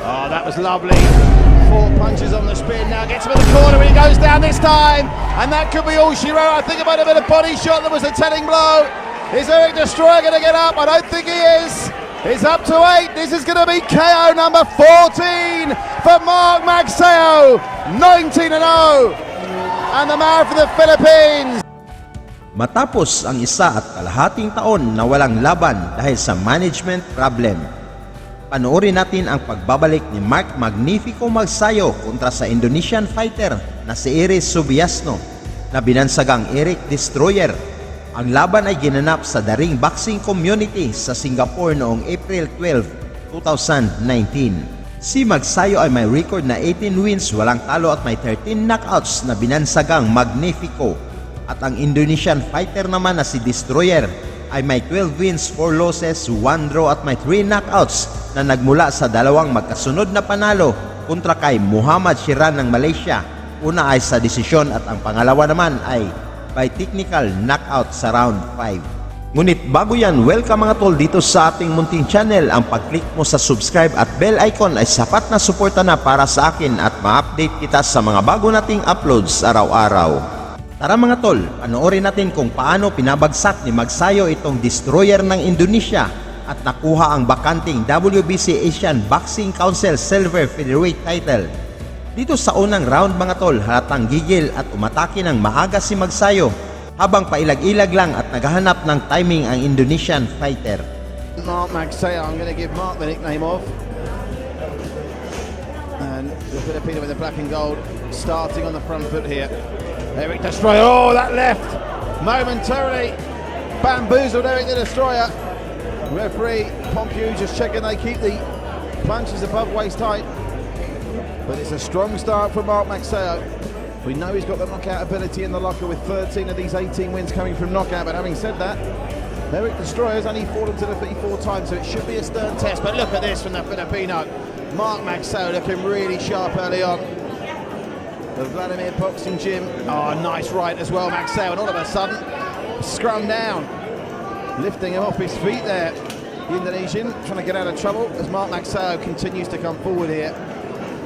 Oh, that was lovely. 4 punches on the spin. Now gets him in the corner and he goes down this time. And that could be all she wrote. I think it might have been a body shot that was a telling blow. Is Eric Destroyer going to get up? I don't think he is. It's up to 8. This is going to be KO number 14 for Mark Magsayo. 19-0. And the man from the Philippines. Matapos ang 1.5 taon na walang laban dahil sa management problem, panoorin natin ang pagbabalik ni Mark Magnifico Magsayo kontra sa Indonesian fighter na si Eric Subiasno na binansagang Eric Destroyer. Ang laban ay ginanap sa Daring Boxing Community sa Singapore noong April 12, 2019. Si Magsayo ay may record na 18 wins, walang talo at may 13 knockouts na binansagang Magnifico. At ang Indonesian fighter naman na si Destroyer ay may 12 wins, 4 losses, 1 draw at may 3 knockouts na nagmula sa dalawang magkasunod na panalo kontra kay Muhammad Shiran ng Malaysia. Una ay sa desisyon at ang pangalawa naman ay by technical knockout sa round 5. Ngunit bago yan, welcome mga tol dito sa ating munting channel. Ang pag-click mo sa subscribe at bell icon ay sapat na suporta na para sa akin at ma-update kita sa mga bago nating uploads araw-araw. Tara mga tol, panoorin natin kung paano pinabagsak ni Magsayo itong Destroyer ng Indonesia at nakuha ang bakanting WBC Asian Boxing Council Silver Featherweight title. Dito sa unang round mga tol, halatang gigil at umatake ng maaga si Magsayo habang pailag-ilag lang at naghahanap ng timing ang Indonesian fighter. Mark Magsayo, I'm going to give Mark the nickname of. And the Filipino with the black and gold starting on the front foot here. Eric Destroyer, oh that left, momentarily bamboozled Eric the Destroyer. Referee POWCAST just checking they keep the punches above waist height. But it's a strong start from Mark Magsayo. We know he's got the knockout ability in the locker with 13 of these 18 wins coming from knockout, but having said that, Eric Destroyer's only fallen to defeat 4 times, so it should be a stern test. But look at this from the Filipino. Mark Magsayo looking really sharp early on. The Vladimir Boxing Gym. Oh, nice right as well, Magsayo, and all of a sudden, scrum down. Lifting him off his feet there. The Indonesian trying to get out of trouble as Mark Magsayo continues to come forward here.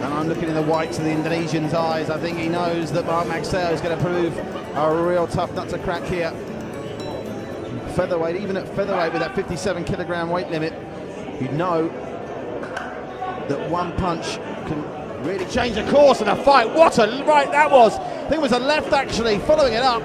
And I'm looking in the whites of the Indonesian's eyes. I think he knows that Mark Magsayo is going to prove a real tough nut to crack here. Featherweight, even at featherweight with that 57 kilogram weight limit, you'd know that one punch can really change the course of the fight. What a right that was. I think it was a left actually, following it up.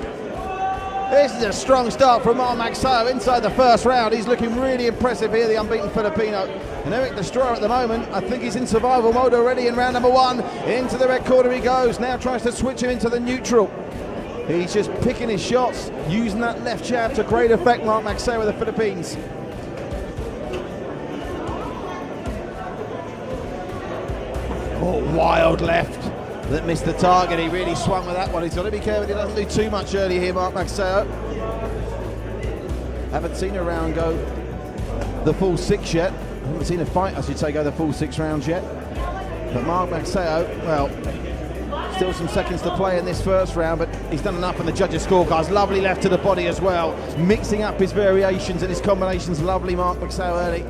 This is a strong start from Mark Magsayo inside the first round. He's looking really impressive here, the unbeaten Filipino. And Eric Destroyer at the moment, I think he's in survival mode already in round number 1. Into the red corner he goes, now tries to switch him into the neutral. He's just picking his shots, using that left jab to great effect, Mark Magsayo with the Philippines. Oh, wild left that missed the target. He really swung with that one. He's got to be careful he doesn't do too much early here, Mark Magsayo. Haven't seen a round go the full 6 yet. Haven't seen a fight, I should say, go the full 6 rounds yet. But Mark Magsayo, well, still some seconds to play in this first round, but he's done enough on the judges' scorecards. Lovely left to the body as well. Mixing up his variations and his combinations. Lovely Mark Magsayo early.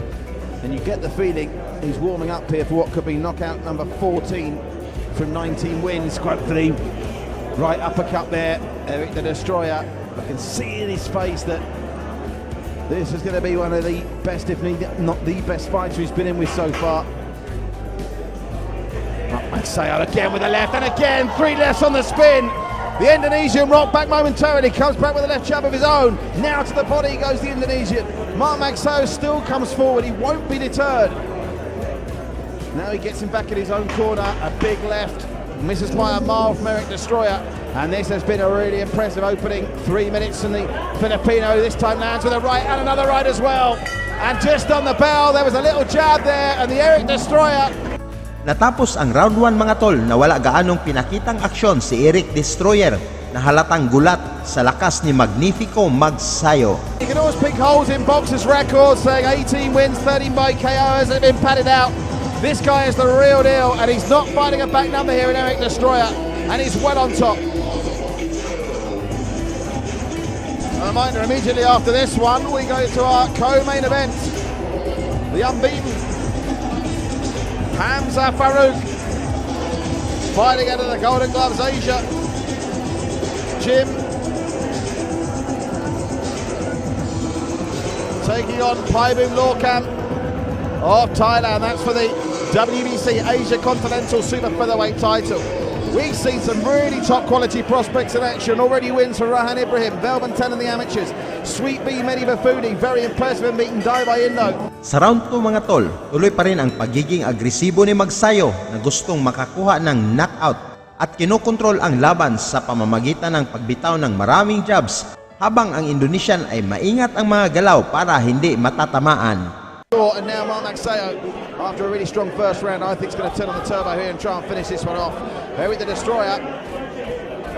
And you get the feeling he's warming up here for what could be knockout number 14 from 19 wins. Quite for the right uppercut there, Eric the Destroyer. I can see in his face that this is going to be one of the best, if not the best fights he's been in with so far. Magsayo again with the left, and again 3 lefts on the spin. The Indonesian rocked back momentarily, comes back with a left jab of his own. Now to the body goes the Indonesian. Mark Magsayo still comes forward, he won't be deterred. Now he gets him back in his own corner, a big left, misses by a mile from Eric Destroyer. And this has been a really impressive opening 3 minutes, and the Filipino this time lands with a right and another right as well. And just on the bell, there was a little jab there, and the Eric Destroyer. Natapos ang round 1 mga tol na wala gaanong pinakitang aksyon si Eric Destroyer na halatang gulat sa lakas ni Magnifico Magsayo. You can always pick holes in boxers' records, saying 18 wins, 13 by KO has been padded out. This guy is the real deal, and he's not fighting a back number here in Eric Destroyer, and he's well on top. A reminder, immediately after this one, we go to our co-main event. The unbeaten Hamza Farouk fighting out of the Golden Gloves Asia. Jim taking on Paibum Lorcam of Thailand. That's for the WBC Asia Continental Super Featherweight title. We've seen some really top quality prospects in action. Already wins for Rahan Ibrahim, Velvan 10 in the amateurs. Sweet B Mehdi Bafuni, very impressive in meeting Dai by Indo. Sa round 2 mga tol, tuloy pa rin ang pagiging agresibo ni Magsayo na gustong makakuha ng knockout at kinokontrol ang laban sa pamamagitan ng pagbitaw ng maraming jabs habang ang Indonesian ay maingat ang mga galaw para hindi matatamaan. And now Mark Magsayo, after a really strong first round, I think is going to turn on the turbo here and try and finish this one off. Eric the Destroyer,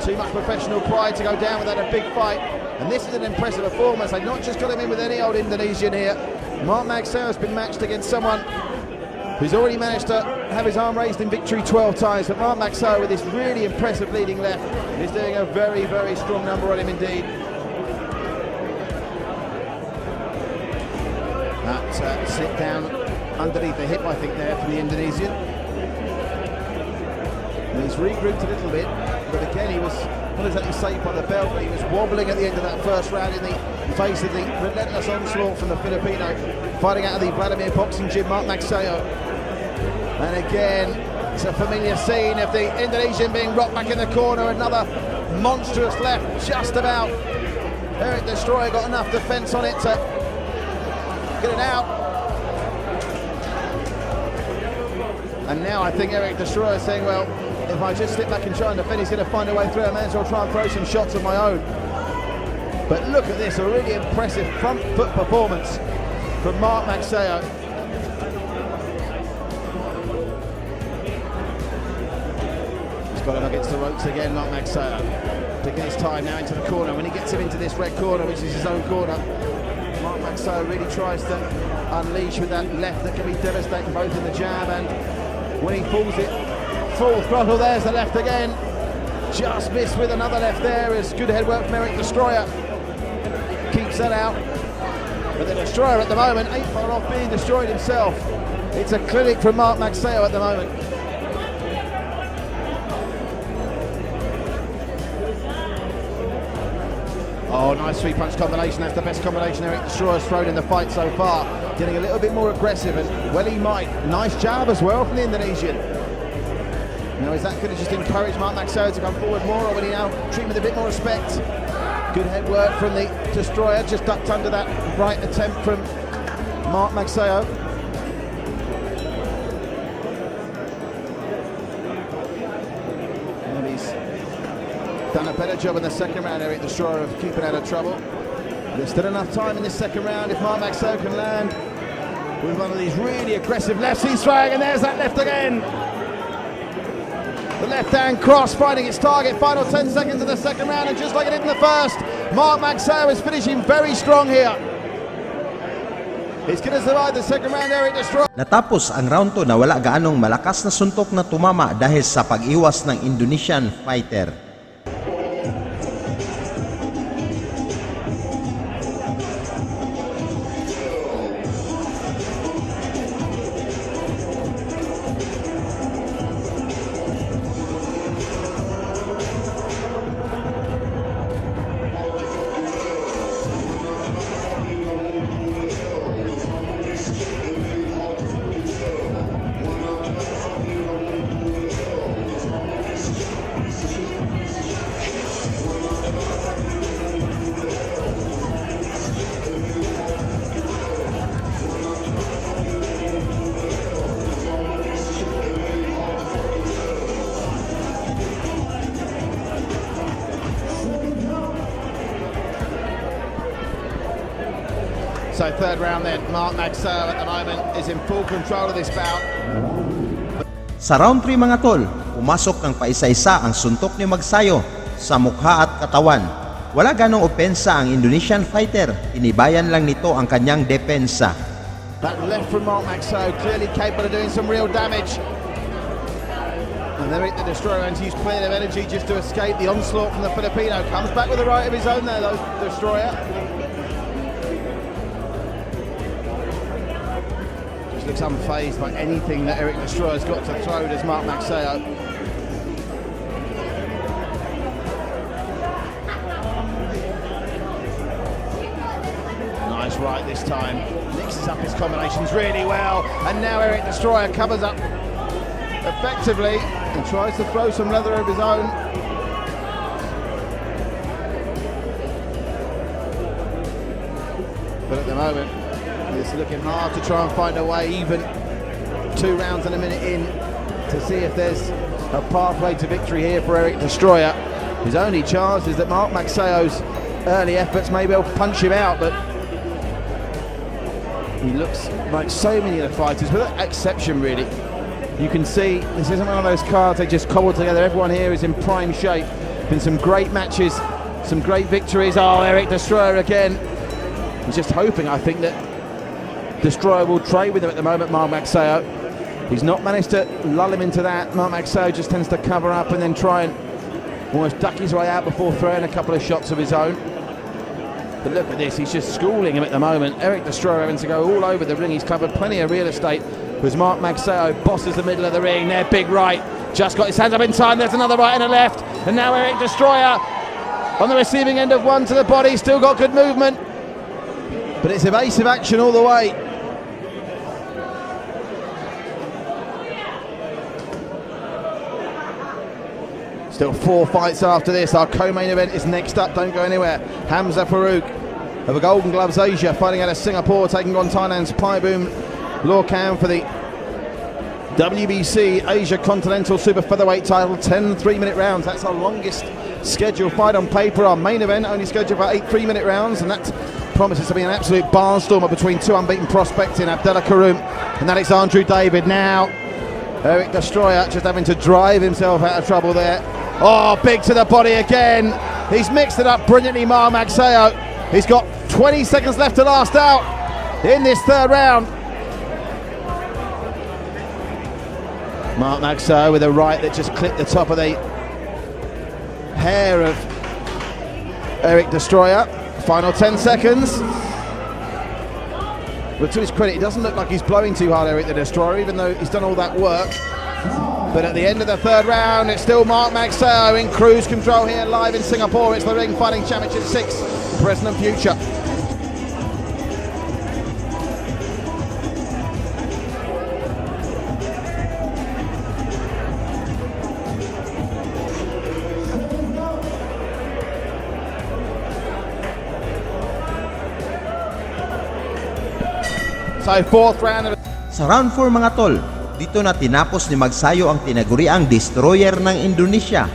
too much professional pride to go down without a big fight. And this is an impressive performance. They've not just got him in with any old Indonesian here. Mark Magsayo has been matched against someone who's already managed to have his arm raised in victory 12 times. But Mark Magsayo with this really impressive leading left is doing a very, very strong number on him indeed. That sit down underneath the hip, I think, there for the Indonesian. And he's regrouped a little bit, but again he was not exactly safe by the belt, but he was wobbling at the end of that first round in the face of the relentless onslaught from the Filipino, fighting out of the Vladimir boxing gym, Mark Magsayo. And again, it's a familiar scene of the Indonesian being rocked back in the corner, another monstrous left, just about. Eric Destroyer got enough defence on it to get it out. And now I think Eric Destroyer is saying, well, if I just slip back and try and defend, he's going to find a way through. I may as well try and throw some shots of my own. But look at this, a really impressive front foot performance from Mark Magsayo. He's got him against the ropes again, Mark Magsayo. Taking his time now into the corner. When he gets him into this red corner, which is his own corner, Mark Magsayo really tries to unleash with that left that can be devastating both in the jab and when he pulls it full throttle. There's the left again. Just missed with another left there. It's good head work from Eric Destroyer. Keeps that out. But the Destroyer at the moment ain't far off being destroyed himself. It's a clinic from Mark Magsayo at the moment. Oh, nice three-punch combination. That's the best combination Eric Destroyer's thrown in the fight so far. Getting a little bit more aggressive, and well he might. Nice jab as well from the Indonesian. Now is that going to just encourage Mark Magsayo to come forward more, or will he now treat him with a bit more respect? Good head work from the Destroyer, just ducked under that right attempt from Mark Magsayo. Done a better job in the second round, Eric Destroyer, of keeping out of trouble. There's still enough time in this second round if Mark Magsayo can land with one of these really aggressive lefts he's throwing, and there's that left again. The left hand cross finding its target. Final 10 seconds of the second round, and just like it did in the first, Mark Magsayo is finishing very strong here. He's going to survive the second round, Eric Destroyer. Natapos ang round 2 na wala gaanong malakas na suntok na tumama dahil sa pag-iwas ng Indonesian fighter. So third round then, Mark Magsayo at the moment is in full control of this bout. Sa round 3 mga tol, pumasok ng paisa-isa ang suntok ni Magsayo sa mukha at katawan. Wala ganong opensa ang Indonesian fighter, inibayan lang nito ang kanyang depensa. That left from Mark Magsayo clearly capable of doing some real damage. And there the Destroyer, and he's plenty of energy just to escape the onslaught from the Filipino. Comes back with a right of his own there, though, Destroyer. looks unfazed by anything that Eric Destroyer's got to throw, does Mark Magsayo. Nice right this time, mixes up his combinations really well, and now Eric Destroyer covers up effectively and tries to throw some leather of his own. But at the moment, it's looking hard to try and find a way, even 2 rounds and a minute in, to see if there's a pathway to victory here for Eric Destroyer. His only chance is that Mark Magsayo's early efforts may be able to punch him out, but he looks like so many of the fighters, with that exception really. You can see this isn't one of those cards they just cobbled together. Everyone here is in prime shape. Been some great matches, some great victories. Oh, Eric Destroyer again. He's just hoping, I think, that Destroyer will trade with him at the moment, Mark Magsayo. He's not managed to lull him into that. Mark Magsayo just tends to cover up and then try and almost duck his way out before throwing a couple of shots of his own. But look at this, he's just schooling him at the moment. Eric Destroyer having to go all over the ring. He's covered plenty of real estate, because Mark Magsayo bosses the middle of the ring. There, big right, just got his hands up in time. There's another right and a left, and now Eric Destroyer on the receiving end of one to the body. Still got good movement, but it's evasive action all the way. Still 4 fights after this. Our co-main event is next up. Don't go anywhere. Hamza Farouk of the Golden Gloves Asia fighting out of Singapore, taking on Thailand's Paiboom Lorcan for the WBC Asia Continental Super Featherweight title. 10 3-minute rounds. That's our longest scheduled fight on paper. Our main event only scheduled for 8 3-minute rounds, and that promises to be an absolute barnstormer between 2 unbeaten prospects in Abdullah Karoum and Alexandru David. Now Eric Destroyer just having to drive himself out of trouble there. Oh, big to the body again. He's mixed it up brilliantly, Mark Magsayo. He's got 20 seconds left to last out in this 3rd round. Mark Magsayo with a right that just clipped the top of the hair of Eric Destroyer. Final 10 seconds. But to his credit, it doesn't look like he's blowing too hard, Eric the Destroyer, even though he's done all that work. But at the end of the 3rd round, it's still Mark Magsayo in cruise control here live in Singapore. It's the Ring Fighting Championship 6, present and future. So 4th round. Sa round 4 mga tol, dito na tinapos ni Magsayo ang tinaguriang destroyer ng Indonesia.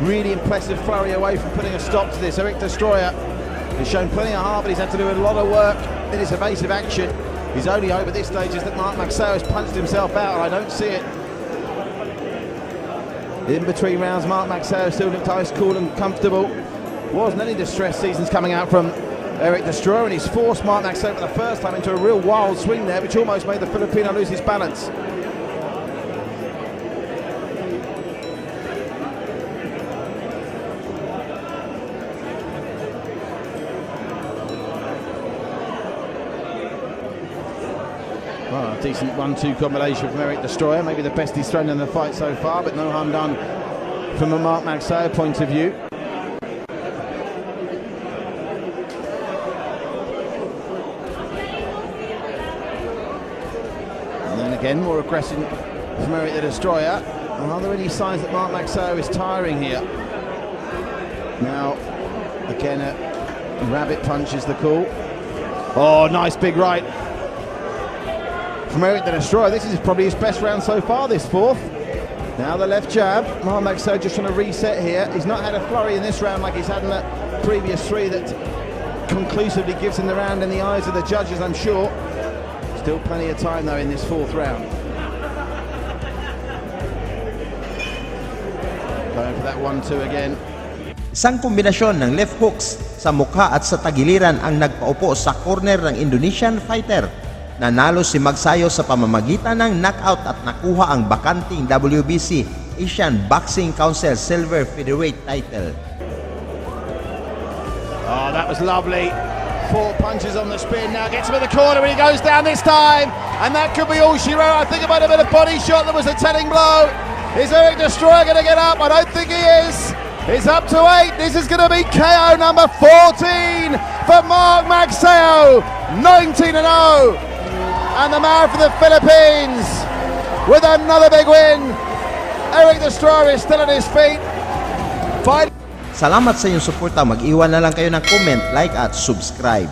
Really impressive flurry away from putting a stop to this. Eric Destroyer has shown plenty of heart, but he's had to do a lot of work in his evasive action. His only hope at this stage is that Mark Magsayo has punched himself out, and I don't see it. In between rounds, Mark Magsayo still looked ice cool and comfortable. Wasn't any distress seasons coming out from Eric Destroyer, and he's forced Mark Magsayo for the first time into a real wild swing there, which almost made the Filipino lose his balance. Well, a decent 1-2 combination from Eric Destroyer, maybe the best he's thrown in the fight so far, but no harm done from a Mark Magsayo point of view. Again, more aggression from Eric the Destroyer. Are there any signs that Mark Magsayo is tiring here? Now, again, a rabbit punch is the call. Oh, nice big right from Eric the Destroyer. This is probably his best round so far, this 4th. Now the left jab. Mark Magsayo just trying to reset here. He's not had a flurry in this round like he's had in the previous 3 that conclusively gives him the round in the eyes of the judges, I'm sure. Still plenty of time though in this 4th round. Going for that 1-2 again. Isang kombinasyon ng left hooks sa mukha at sa tagiliran ang nagpaupo sa corner ng Indonesian fighter. Nanalo si Magsayo sa pamamagitan ng knockout at nakuha ang bakanting WBC Asian Boxing Council Silver Featherweight title. Oh, that was lovely. 4 punches on the spin, now gets him in the corner and he goes down this time. And that could be all she wrote. I think it might have been a body shot that was a telling blow. Is Eric Destroyer going to get up? I don't think he is. It's up to 8. This is going to be KO number 14 for Mark Magsayo. 19-0. And the man from the Philippines with another big win. Eric Destroyer is still on his feet. Salamat sa inyong suporta. Mag-iwan na lang kayo ng comment, like at subscribe.